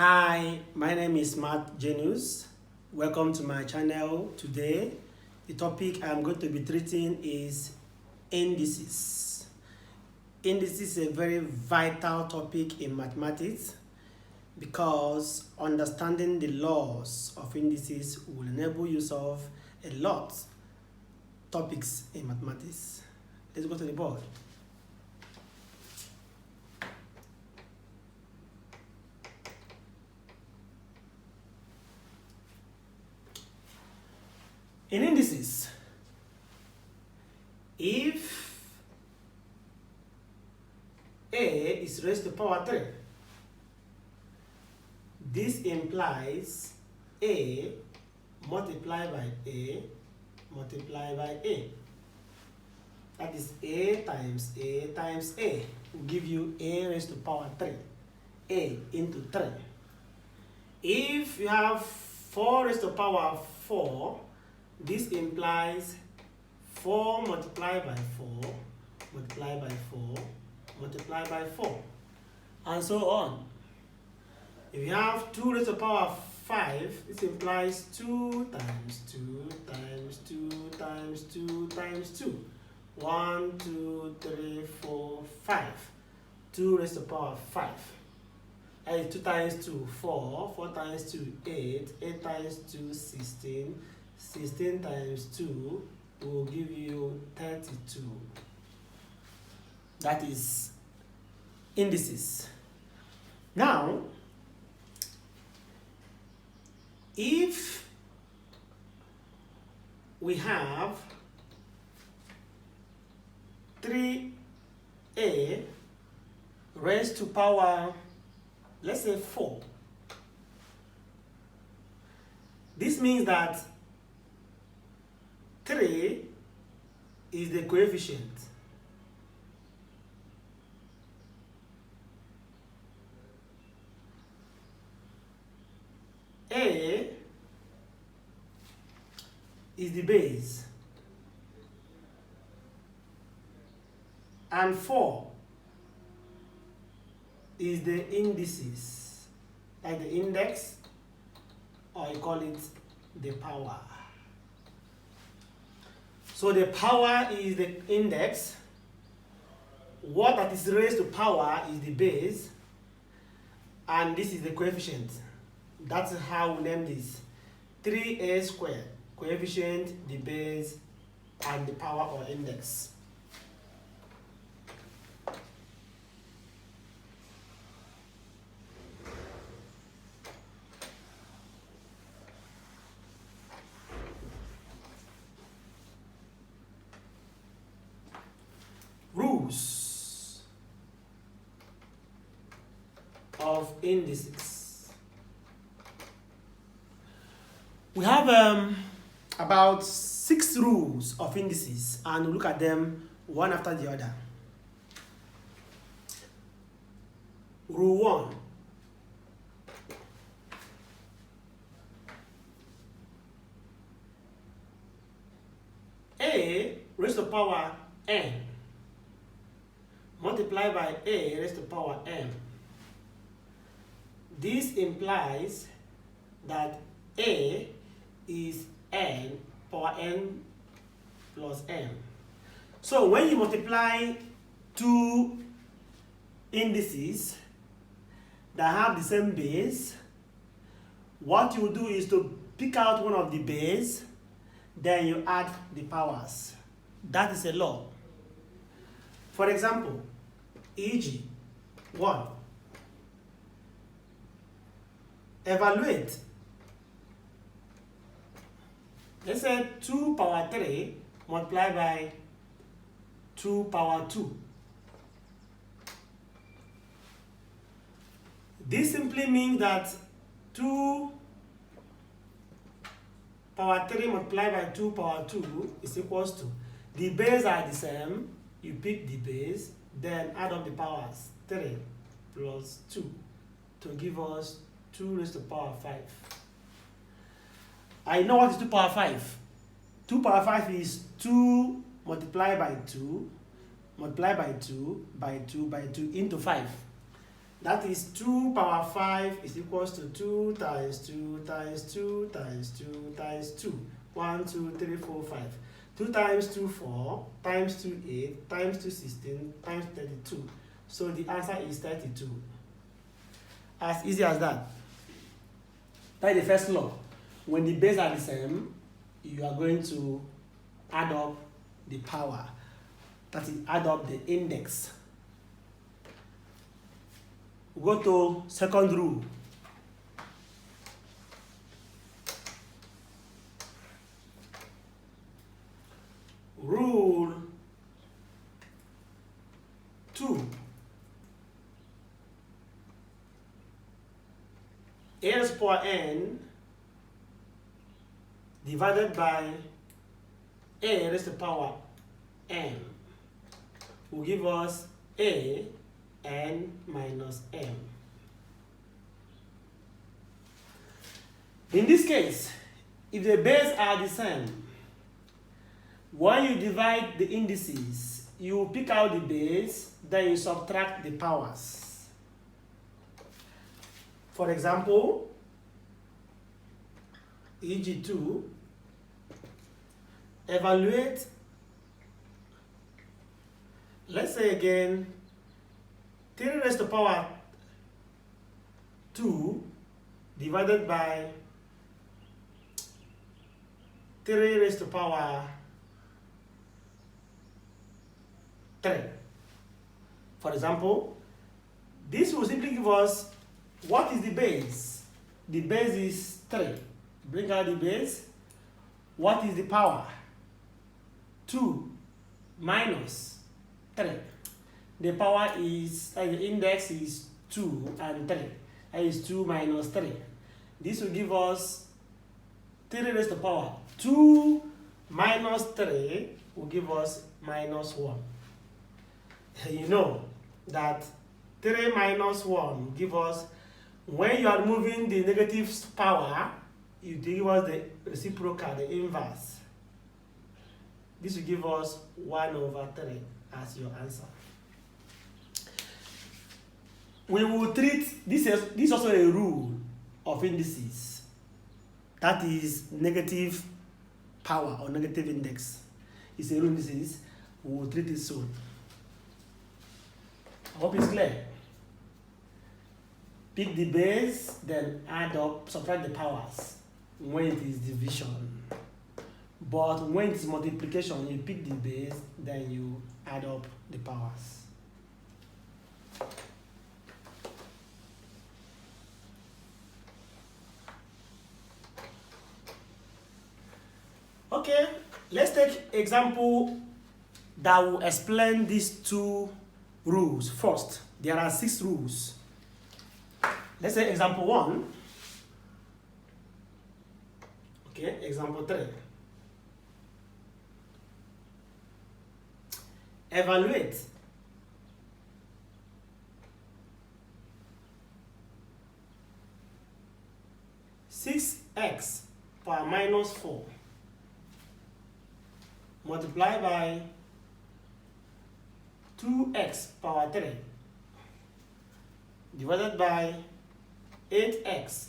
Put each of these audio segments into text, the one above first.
Hi, my name is Mathsgenius. Welcome to my channel. Today, the topic I'm going to be treating is indices. Indices is a very vital topic in mathematics because understanding the laws of indices will enable you solve a lot of topics in mathematics. Let's go to the board. In indices, if a is raised to the power 3, this implies a multiplied by a multiplied by a. That is a times a times a will give you a raised to the power 3, a into 3. If you have 4 raised to the power 4, this implies 4 multiplied by 4, multiplied by 4, multiplied by 4, and so on. If you have 2 raised to the power 5, this implies 2 times 2 times 2 times 2 times 2. 1, 2, 3, 4, 5. 2 raised to the power 5. That is 2 times 2, 4. 4 times 2, 8. 8 times 2, 16. 16 times 2 will give you 32. That is indices. Now, if we have 3a raised to power, let's say 4, this means that 3 is the coefficient. A is the base. And 4 is the indices, like the index, or you call it the power. So the power is the index. What that is raised to power is the base, and this is the coefficient. That's how we name this. 3a squared, coefficient, the base, and the power or index. Rules of indices. We have about 6 rules of indices, and we'll look at them one after the other. Rule 1. A raised to the power n multiplied by a raised to the power m. This implies that a is n power n plus m. So when you multiply 2 indices that have the same base, what you do is to pick out one of the base, then you add the powers. That is a law. For example, e.g. 1. Evaluate. Let's say 2 power 3 multiplied by 2 power 2. This simply means that 2 power 3 multiplied by 2 power 2 is equals to, the base are the same, you pick the base, then add up the powers, 3 plus 2, to give us 2 raised to the power 5. I know what is 2 power 5. 2 power 5 is 2 multiplied by 2, multiplied by 2, by 2, by 2 into 5. That is 2 power 5 is equals to 2 times 2 times 2 times 2 times 2. 1, 2, 3, 4, 5. 2 times 2, 4, times 2, 8, times 2, 16, times 32. So the answer is 32. As easy as that. That is the first law. When the base are the same, you are going to add up the power. That is, add up the index. We go to second rule. Rule 2. A raised to the power n divided by a raised to the power m will give us a n minus m. In this case, if the bases are the same, when you divide the indices, you pick out the base, then you subtract the powers. For example, e.g. 2, evaluate, let's say again, 3 raised to the power 2 divided by 3 raised to the power 3. For example, this will simply give us what is the base. The base is 3. Bring out the base. What is the power? 2 minus 3. The power is, the index is 2 and 3. That is 2 minus 3. This will give us 3 raised to the power 2 minus 3 will give us minus 1. You know that 3 minus 1 will give us, when you are removing the negative power, you give us the reciprocal, the inverse. This will give us 1 over 3 as your answer. We will treat, this is also a rule of indices. That is negative power or negative index. It's a rule of indices. We will treat it soon. I hope it's clear. Pick the base, then add up, subtract the powers when it is division. But when it is multiplication, you pick the base, then you add up the powers. Okay, let's take example that will explain these two rules first. There are 6 rules. Let's say example 1. Okay, example 3. Evaluate (6x power minus 4) multiplied by 2x power 3 divided by 8x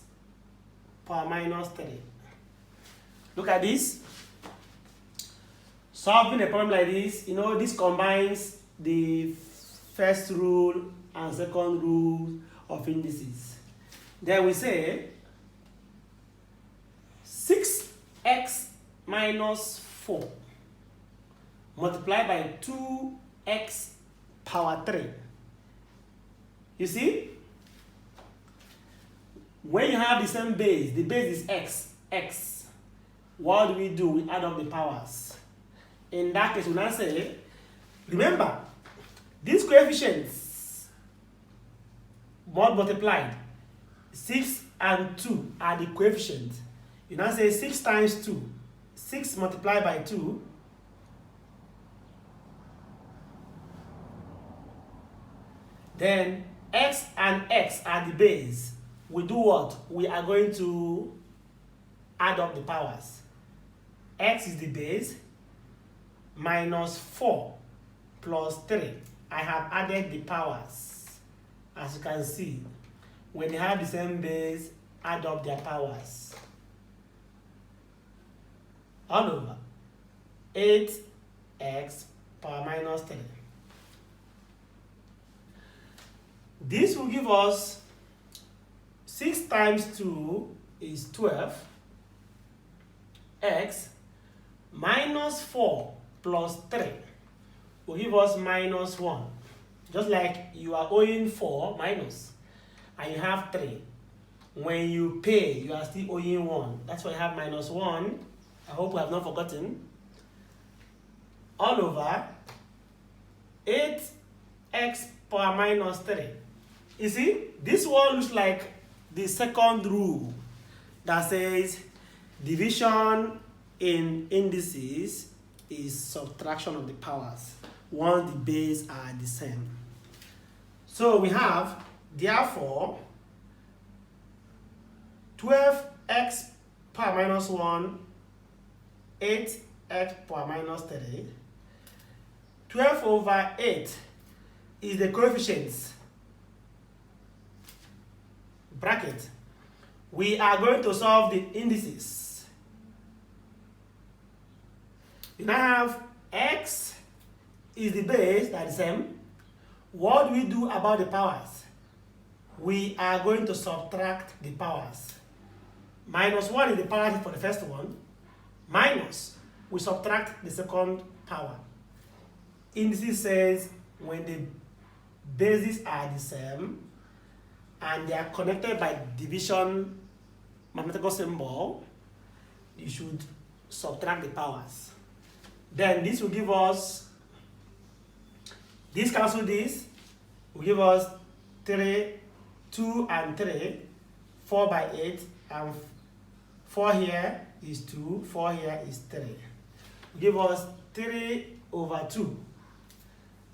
power minus 3. Look at this. Solving a problem like this, you know, this combines the first rule and second rule of indices. Then we say 6x minus 4 multiplied by 2x power 3. You see? When you have the same base, the base is x. What do? We add up the powers. In that case, we now say, remember, these coefficients multiplied, 6 and 2 are the coefficients. You now say 6 times 2, 6 multiplied by 2, then x and x are the base. We do what? We are going to add up the powers. X is the base, minus 4 plus 3. I have added the powers. as you can see, when they have the same base, add up their powers. All over 8x power minus 3. This will give us 6 times 2 is 12. X minus 4 plus 3 will give us minus 1. Just like you are owing 4 minus and you have 3. When you pay, you are still owing 1. That's why you have minus 1. I hope we have not forgotten. All over 8x power minus 3. You see, this one looks like the second rule that says division in indices is subtraction of the powers once the bases are the same. So we have, therefore, 12x power minus 1, 8x power minus 3. 12 over 8 is the coefficients. Bracket. We are going to solve the indices. You now have x is the base, that's the same. What do we do about the powers? We are going to subtract the powers. Minus 1 is the power for the first one. Minus, we subtract the second power. Indices says when the bases are the same and they are connected by division mathematical symbol, you should subtract the powers. Then this will give us, this cancel this, will give us 3, 2 and 3, 4 by 8, and 4 here is 2, 4 here is 3. Will give us 3 over 2.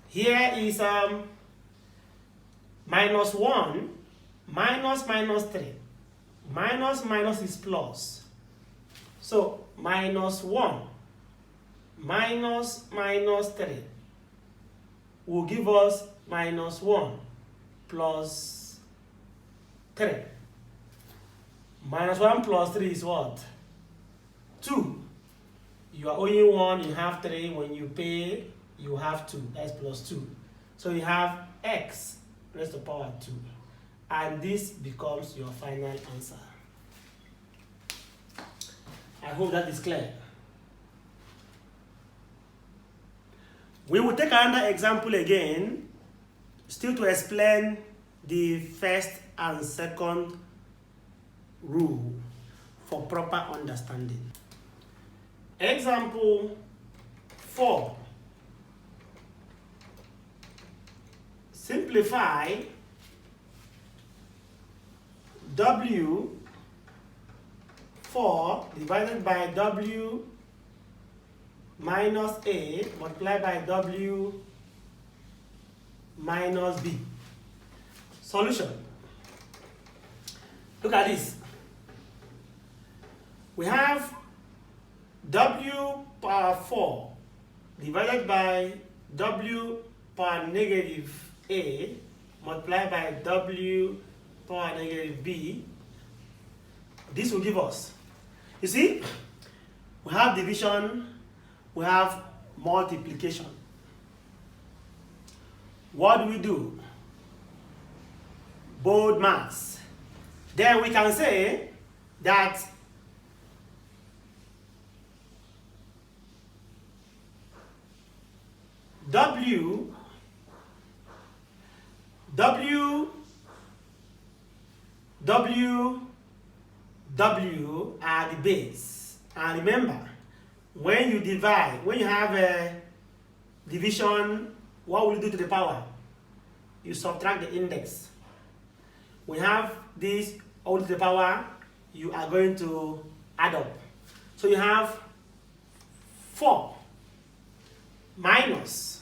Here is minus 1, minus 3. Minus is plus. So minus 1 minus 3 will give us minus 1 plus 3. Minus 1 plus 3 is what? 2. You are owing 1, you have 3. When you pay, you have 2. That's plus 2. So you have x raised to the power 2. And this becomes your final answer. I hope that is clear. We will take another example again, still to explain the first and second rule for proper understanding. Example 4. Simplify W4 divided by W minus A multiplied by W minus B. Solution. Look at this. We have W power 4 divided by W power negative A multiplied by W power negative B. This will give us, you see, we have division, we have multiplication. What do we do? Bold maths. Then we can say that W are the base. And remember, when you divide, when you have a division, what will you do to the power? You subtract the index. We have this all to the power, you are going to add up. So you have 4 minus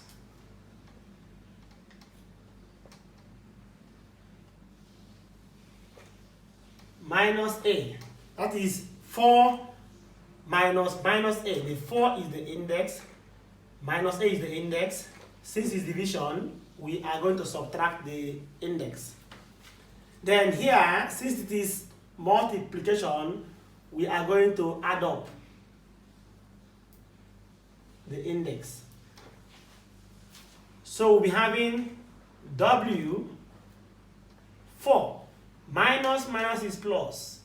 A. That is 4 minus A. The 4 is the index, minus A is the index. Since it's division, we are going to subtract the index. Then here, since it is multiplication, we are going to add up the index. So we'll be having W 4 minus minus is plus.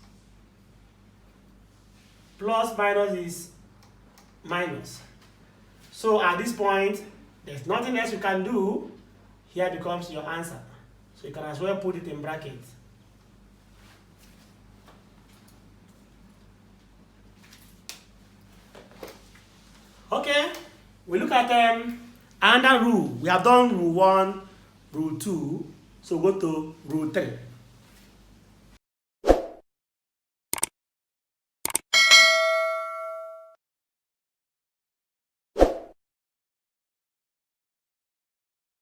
Plus minus is minus. So at this point, there's nothing else you can do. Here becomes your answer. So you can as well put it in brackets. Okay, we look at another rule. We have done rule 1, rule 2, so go to rule 3.